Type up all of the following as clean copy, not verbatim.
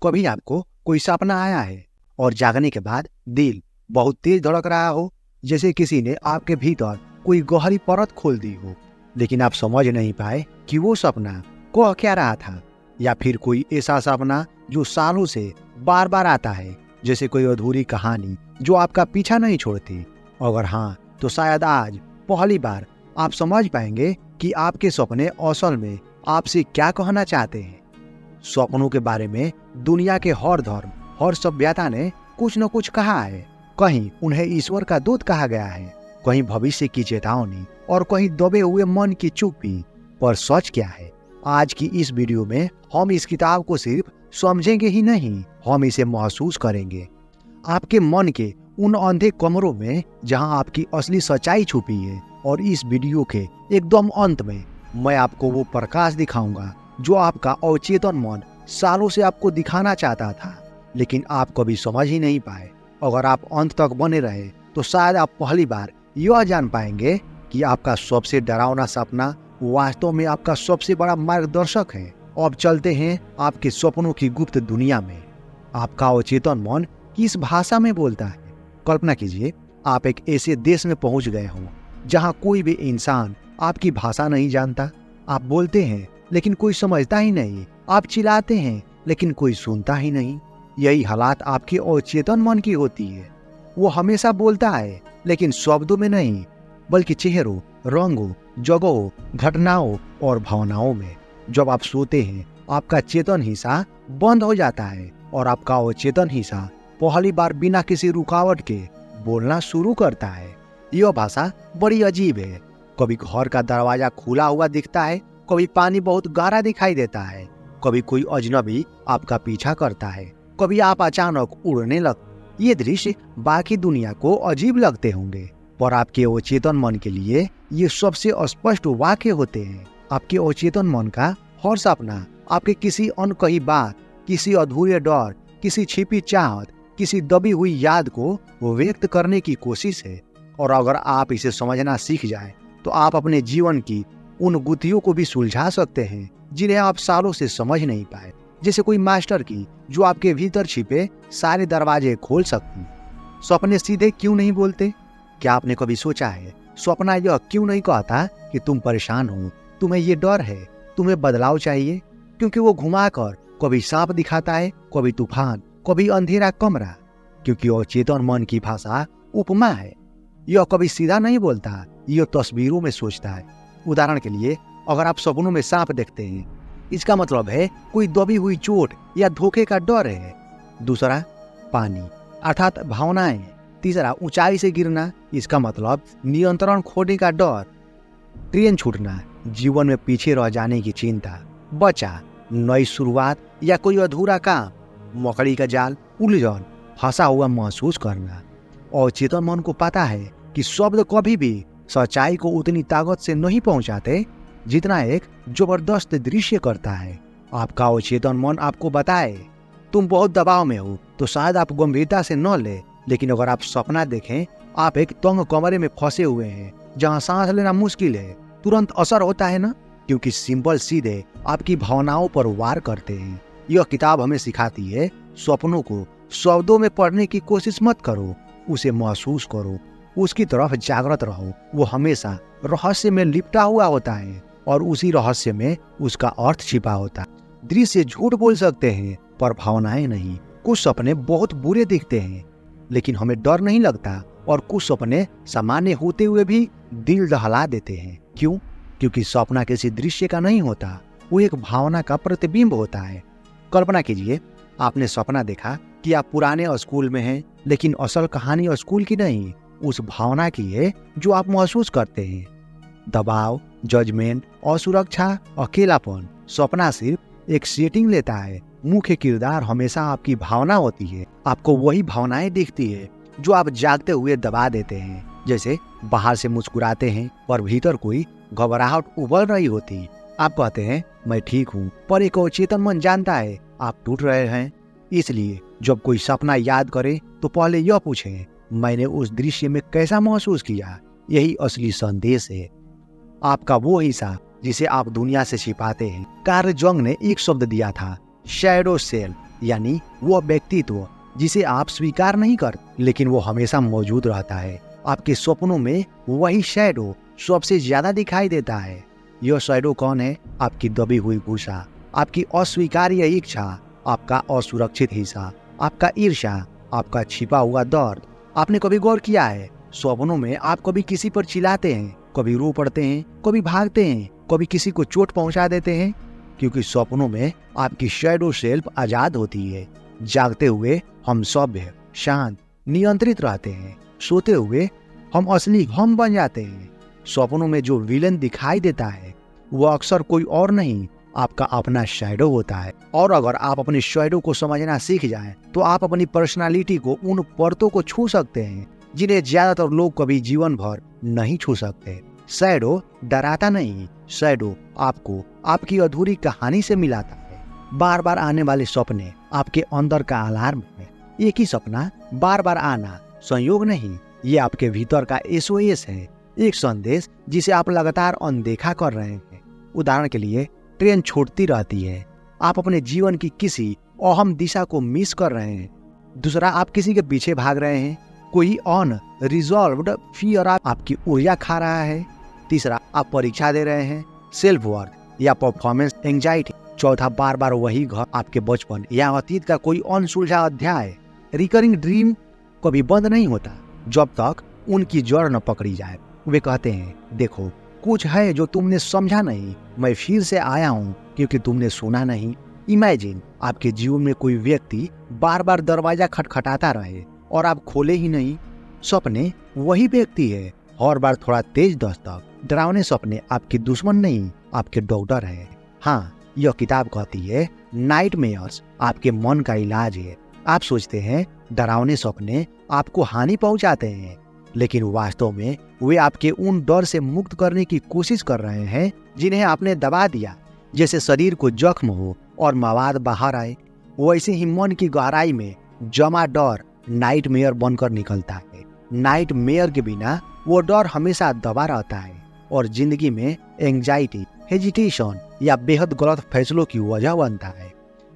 कभी आपको कोई सपना आया है और जागने के बाद दिल बहुत तेज धड़क रहा हो, जैसे किसी ने आपके भीतर कोई गहरी परत खोल दी हो, लेकिन आप समझ नहीं पाए कि वो सपना कह क्या रहा था। या फिर कोई ऐसा सपना जो सालों से बार बार आता है, जैसे कोई अधूरी कहानी जो आपका पीछा नहीं छोड़ती। अगर हाँ, तो शायद आज पहली बार आप समझ पाएंगे कि आपके सपने असल में आपसे क्या कहना चाहते हैं। सपनों के बारे में दुनिया के हर धर्म, हर सभ्यता ने कुछ न कुछ कहा है। कहीं उन्हें ईश्वर का दूत कहा गया है, कहीं भविष्य की चेतावनी और कहीं दबे हुए मन की चुप्पी। पर सच क्या है? आज की इस वीडियो में हम इस किताब को सिर्फ समझेंगे ही नहीं, हम इसे महसूस करेंगे। आपके मन के उन अंधे कमरों में जहां आपकी असली सच्चाई छुपी है। और इस वीडियो के एकदम अंत में मैं आपको वो प्रकाश दिखाऊंगा जो आपका अवचेतन मन सालों से आपको दिखाना चाहता था, लेकिन आप कभी समझ ही नहीं पाए। अगर आप अंत तक बने रहे तो शायद आप पहली बार यह जान पाएंगे कि आपका सबसे डरावना सपना वास्तव में आपका सबसे बड़ा मार्गदर्शक है। अब चलते हैं आपके सपनों की गुप्त दुनिया में। आपका अवचेतन मन किस भाषा में बोलता है? कल्पना कीजिए, आप एक ऐसे देश में पहुंच गए हो जहां कोई भी इंसान आपकी भाषा नहीं जानता। आप बोलते हैं लेकिन कोई समझता ही नहीं, आप चिल्लाते हैं लेकिन कोई सुनता ही नहीं। यही हालात आपके अवचेतन मन की होती है। वो हमेशा बोलता है, लेकिन शब्दों में नहीं, बल्कि चेहरों, रंगों, जगहों, घटनाओं और भावनाओं में। जब आप सोते हैं, आपका चेतन हिस्सा बंद हो जाता है और आपका अवचेतन हिस्सा पहली बार बिना किसी रुकावट के बोलना शुरू करता है। यह भाषा बड़ी अजीब है। कभी घर का दरवाजा खुला हुआ दिखता है, कभी पानी बहुत गहरा दिखाई देता है, कभी कोई अजनबी आपका पीछा करता है, कभी आप अचानक उड़ने लगते। ये दृश्य बाकी दुनिया को अजीब लगते होंगे, पर आपके अवचेतन मन के लिए ये सबसे स्पष्ट वाक्य होते हैं। आपके अवचेतन मन का हर सपना आपके किसी अनकही बात, किसी अधूरे डर, किसी छिपी चाहत, किसी दबी हुई याद को व्यक्त करने की कोशिश है। और अगर आप इसे समझना सीख जाएं, तो आप अपने जीवन की उन गुत्थियों को भी सुलझा सकते हैं जिन्हें आप सालों से समझ नहीं पाए। जैसे कोई मास्टर की जो आपके भीतर छिपे सारे दरवाजे खोल सकती। सपने सीधे क्यों नहीं बोलते? क्या आपने कभी सोचा है, सपना यह क्यों नहीं कहता कि तुम परेशान हो, तुम्हें ये डर है, तुम्हें बदलाव चाहिए? क्योंकि वो घुमाकर कभी सांप दिखाता है, कभी तूफान, कभी अंधेरा कमरा। क्योंकि अवचेतन मन की भाषा उपमा है। यह कभी सीधा नहीं बोलता, यह तस्वीरों में सोचता है। उदाहरण के लिए, अगर आप सपनों में सांप देखते हैं, इसका मतलब है कोई दबी हुई चोट या धोखे का डर है। दूसरा, पानी अर्थात भावनाएं। तीसरा, ऊंचाई से गिरना, इसका मतलब नियंत्रण खोने का डर। ट्रेन छूटना, जीवन में पीछे रह जाने की चिंता। बचा, नई शुरुआत या कोई अधूरा काम। मकड़ी का जाल, उलझन, फंसा हुआ महसूस करना। और चेतन मन को पता है कि शब्द कभी भी सच्चाई को उतनी ताकत से नहीं पहुंचाते जितना एक जबरदस्त दृश्य करता है। आपका अवचेतन मन आपको बताए तुम बहुत दबाव में हो, तो शायद आप गंभीरता से न ले, लेकिन अगर आप सपना देखें आप एक तंग कमरे में फंसे हुए हैं जहां सांस लेना मुश्किल है, तुरंत असर होता है ना? क्योंकि सिंबल सीधे आपकी भावनाओं पर वार करते हैं। यह किताब हमें सिखाती है, सपनों को शब्दों में पढ़ने की कोशिश मत करो, उसे महसूस करो, उसकी तरफ जागृत रहो। वो हमेशा रहस्य में लिपटा हुआ होता है और उसी रहस्य में उसका अर्थ छिपा होता है। दृश्य झूठ बोल सकते हैं, पर भावनाएं नहीं। कुछ सपने बहुत बुरे दिखते हैं, लेकिन हमें डर नहीं लगता। और कुछ सपने सामान्य होते हुए भी दिल दहला देते हैं। क्यों? क्योंकि सपना किसी दृश्य का नहीं होता, वो एक भावना का प्रतिबिंब होता है। कल्पना कीजिए, आपने सपना देखा कि आप पुराने स्कूल में हैं, लेकिन असल कहानी स्कूल की नहीं, उस भावना की है जो आप महसूस करते हैं। दबाव, जजमेंट, असुरक्षा, अकेलापन। सपना सिर्फ एक सेटिंग लेता है, मुख्य किरदार हमेशा आपकी भावना होती है। आपको वही भावनाएं दिखती है जो आप जागते हुए दबा देते हैं। जैसे बाहर से मुस्कुराते हैं पर भीतर कोई घबराहट उबल रही होती। आप कहते हैं मैं ठीक हूँ, पर एक अवचेतन मन जानता है आप टूट रहे हैं। इसलिए जब कोई सपना याद करे तो पहले यह पूछें, मैंने उस दृश्य में कैसा महसूस किया? यही असली संदेश है। आपका वो हिस्सा जिसे आप दुनिया से छिपाते हैं। कार्ल जंग ने एक शब्द दिया था, शैडो सेल, यानी वो व्यक्तित्व जिसे आप स्वीकार नहीं करते, लेकिन वो हमेशा मौजूद रहता है। आपके सपनों में वही शैडो सबसे ज्यादा दिखाई देता है। यह शैडो कौन है? आपकी दबी हुई गुस्सा, आपकी अस्वीकार्य इच्छा, आपका असुरक्षित हिस्सा, आपका ईर्ष्या, आपका छिपा हुआ दर्द। आपने कभी गौर किया है, सपनों में आप कभी किसी पर चिल्लाते हैं, कभी रो पड़ते हैं, कभी भागते हैं, कभी किसी को चोट पहुंचा देते हैं, क्योंकि सपनों में आपकी शैडो सेल्फ आजाद होती है। जागते हुए हम सभ्य, शांत, नियंत्रित रहते हैं। सोते हुए हम असली हम बन जाते हैं। सपनों में जो विलन दिखाई देता है वो अक्सर कोई और नहीं, आपका अपना शैडो होता है। और अगर आप अपने शैडो को समझना सीख जाएं, तो आप अपनी पर्सनालिटी को उन परतों को छू सकते हैं जिन्हें ज्यादातर लोग कभी जीवन भर नहीं छू सकते। शैडो डराता नहीं, शैडो आपको आपकी अधूरी कहानी से मिलाता है। बार बार आने वाले सपने आपके अंदर का अलार्म है। एक ही सपना बार बार आना संयोग नहीं, ये आपके भीतर का SOS है, एक संदेश जिसे आप लगातार अनदेखा कर रहे हैं। उदाहरण के लिए, ट्रेन छूटती रहती है, आप अपने जीवन की किसी अहम दिशा को मिस कर रहे हैं। दूसरा, आप किसी के पीछे भाग रहे हैं, कोई अनरिजॉल्व्ड फियर आपकी ऊर्जा खा रहा है। तीसरा, आप परीक्षा दे रहे हैं, सेल्फ वर्थ या परफॉर्मेंस एंजाइटी। चौथा, बार बार वही घर, आपके बचपन या अतीत का कोई अनसुलझा अध्याय। रिकरिंग ड्रीम कभी बंद नहीं होता जब तक उनकी जड़ न पकड़ी जाए। वे कहते हैं, देखो कुछ है जो तुमने समझा नहीं, मैं फिर से आया हूँ क्योंकि तुमने सुना नहीं। इमेजिन आपके जीवन में कोई व्यक्ति बार बार दरवाजा खटखटाता रहे और आप खोले ही नहीं। सपने वही व्यक्ति है, हर बार थोड़ा तेज दस्तक। डरावने सपने आपके दुश्मन नहीं, आपके डॉक्टर है। हाँ, यह किताब कहती है नाइटमेयर्स आपके मन का इलाज है। आप सोचते हैं डरावने सपने आपको हानि पहुंचाते हैं, लेकिन वास्तव में वे आपके उन डर से मुक्त करने की कोशिश कर रहे हैं जिन्हें आपने दबा दिया। जैसे शरीर को जख्म हो और मवाद बाहर आए, वैसे ही मन की गहराई में जमा डर नाइटमेयर बनकर निकलता है। नाइटमेयर के बिना वो डर हमेशा दबा रहता है और जिंदगी में एंजाइटी, हेजिटेशन या बेहद गलत फैसलों की वजह बनता है।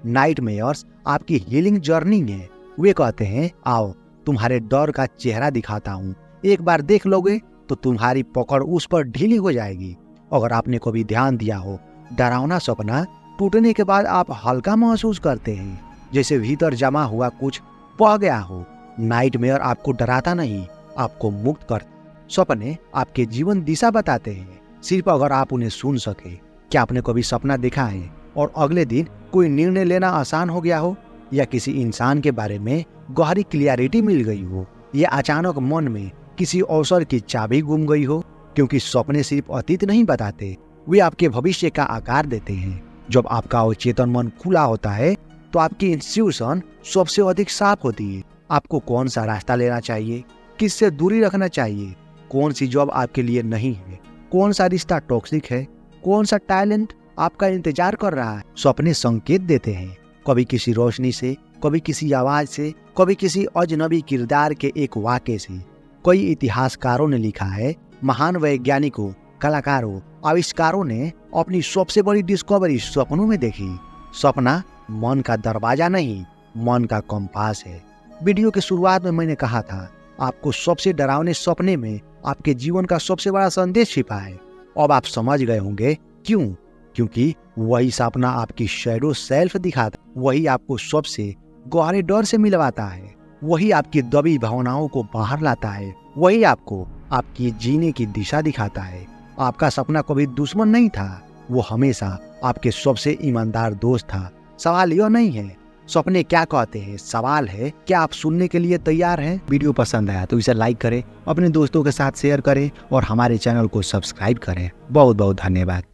नाइटमेयर्स आपकी हीलिंग जर्नी है। वे कहते हैं, आओ तुम्हारे डर का चेहरा दिखाता हूँ, एक बार देख लोगे तो तुम्हारी पकड़ उस पर ढीली हो जाएगी। अगर आपने कभी ध्यान दिया हो, डरावना सपना टूटने के बाद आप हल्का महसूस करते हैं, जैसे भीतर जमा हुआ कुछ बह गया हो। नाइटमेयर आपको डराता नहीं, आपको मुक्त करता। सपने आपके जीवन दिशा बताते हैं, सिर्फ अगर आप उन्हें सुन सके। क्या आपने कभी सपना देखा है और अगले दिन कोई निर्णय लेना आसान हो गया हो, या किसी इंसान के बारे में गहरी क्लियरिटी मिल गई हो, या अचानक मन में किसी अवसर की चाबी गुम गई हो? क्योंकि सपने सिर्फ अतीत नहीं बताते, वे आपके भविष्य का आकार देते हैं। जब आपका अवचेतन मन खुला होता है तो आपकी इंस्ट्यूशन सबसे अधिक साफ होती है। आपको कौन सा रास्ता लेना चाहिए, किससे दूरी रखना चाहिए, कौन सी जॉब आपके लिए नहीं है, कौन सा रिश्ता टॉक्सिक है, कौन सा टैलेंट आपका इंतजार कर रहा है। सपने संकेत देते हैं, कभी किसी रोशनी से, कभी किसी आवाज से, कभी किसी अजनबी किरदार के एक वाक्य से। कई इतिहासकारों ने लिखा है, महान वैज्ञानिकों, कलाकारों, आविष्कारों ने अपनी सबसे बड़ी डिस्कवरी सपनों में देखी। सपना मन का दरवाजा नहीं, मन का कंपास है। वीडियो के शुरुआत में मैंने कहा था, आपको सबसे डरावने सपने में आपके जीवन का सबसे बड़ा संदेश छिपा है। अब आप समझ गए होंगे क्यों। क्योंकि वही सपना आपकी शैडो सेल्फ दिखाता, वही आपको सबसे गहरे डर से मिलवाता है, वही आपकी दबी भावनाओं को बाहर लाता है, वही आपको आपकी जीने की दिशा दिखाता है। आपका सपना कभी दुश्मन नहीं था, वो हमेशा आपके सबसे ईमानदार दोस्त था। सवाल यह नहीं है सपने क्या कहते हैं, सवाल है क्या आप सुनने के लिए तैयार हैं। वीडियो पसंद आया तो इसे लाइक करें, अपने दोस्तों के साथ शेयर करें और हमारे चैनल को सब्सक्राइब करें। बहुत बहुत धन्यवाद।